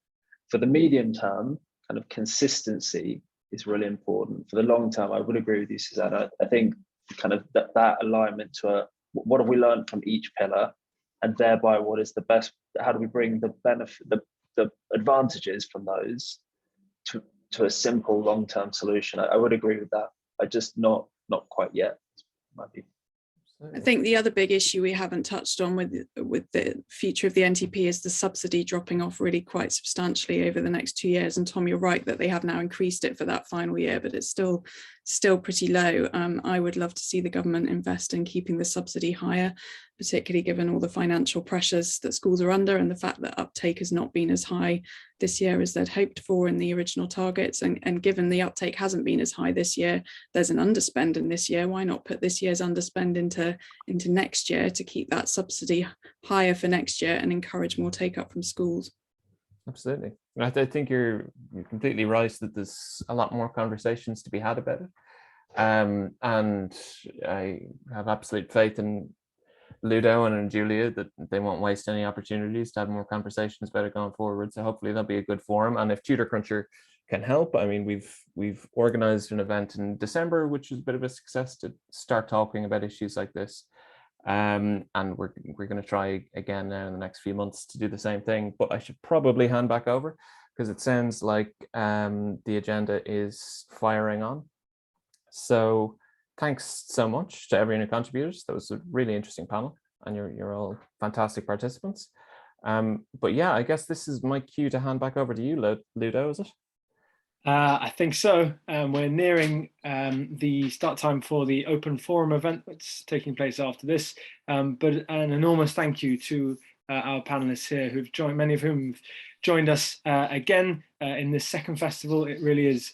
for the medium term, kind of consistency is really important. For the long term, I would agree with you, Susanna. I think kind of that alignment to what have we learned from each pillar, and thereby what is the best, how do we bring the benefit, the advantages from those to a simple long-term solution. I would agree with that. I just not quite yet. Might be. I think the other big issue we haven't touched on with the future of the NTP is the subsidy dropping off really quite substantially over the next 2 years. And Tom, you're right that they have now increased it for that final year, but it's still pretty low. I would love to see the government invest in keeping the subsidy higher, particularly given all the financial pressures that schools are under and the fact that uptake has not been as high this year as they'd hoped for in the original targets. And given the uptake hasn't been as high this year, there's an underspend in this year. Why not put this year's underspend into next year to keep that subsidy higher for next year and encourage more take up from schools? Absolutely. I think you're completely right that there's a lot more conversations to be had about it. And I have absolute faith in Ludo and Julia that they won't waste any opportunities to have more conversations about it going forward. So hopefully that'll be a good forum. And if TutorCruncher can help, I mean, we've organized an event in December, which was a bit of a success, to start talking about issues like this. And we're going to try again now in the next few months to do the same thing. But I should probably hand back over because it sounds like the agenda is firing on. So thanks so much to everyone who contributed. That was a really interesting panel, and you're all fantastic participants. But yeah, I guess this is my cue to hand back over to you, Ludo, is it? I think so. We're nearing the start time for the open forum event that's taking place after this. But an enormous thank you to our panelists here who've joined, many of whom have joined us again in this second festival. It really is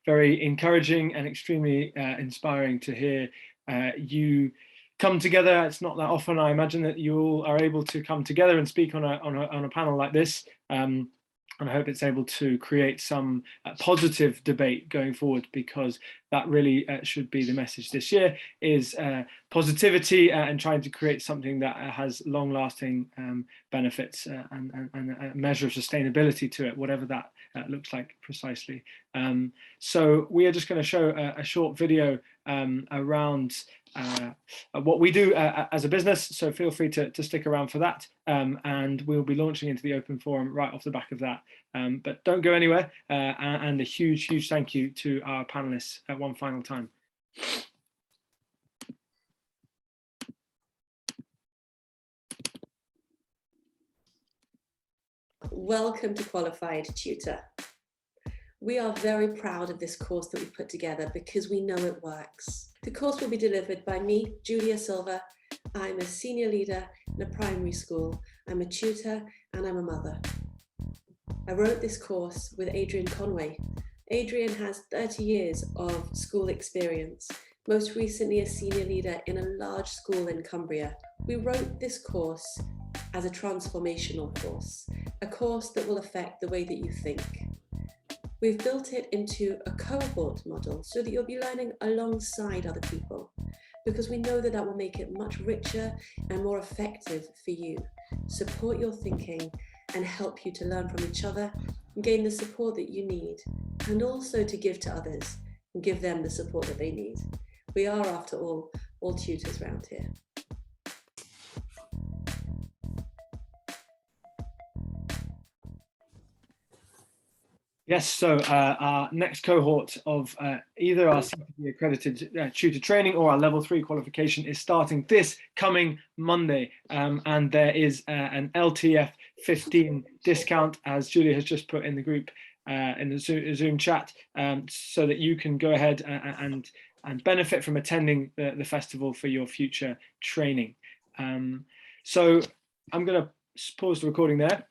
very encouraging and extremely inspiring to hear you come together. It's not that often, I imagine, that you all are able to come together and speak on a panel like this. And I hope it's able to create some positive debate going forward, because that really should be the message this year, is positivity and trying to create something that has long-lasting benefits and a measure of sustainability to it, whatever that looks like precisely. So we are just going to show a short video around what we do as a business, so feel free to stick around for that, and we'll be launching into the open forum right off the back of that, but don't go anywhere, and a huge thank you to our panelists at one final time. Welcome to Qualified Tutor. We are very proud of this course that we've put together because we know it works. The course will be delivered by me, Julia Silva. I'm a senior leader in a primary school. I'm a tutor and I'm a mother. I wrote this course with Adrian Conway. Adrian has 30 years of school experience, most recently a senior leader in a large school in Cumbria. We wrote this course as a transformational course, a course that will affect the way that you think. We've built it into a cohort model so that you'll be learning alongside other people, because we know that that will make it much richer and more effective for you, support your thinking and help you to learn from each other and gain the support that you need, and also to give to others and give them the support that they need. We are, after all tutors around here. Yes, so our next cohort of either our CPD accredited tutor training or our level 3 qualification is starting this coming Monday. And there is an LTF 15 discount, as Julia has just put in the group in the Zoom chat, so that you can go ahead and benefit from attending the festival for your future training. So I'm going to pause the recording there.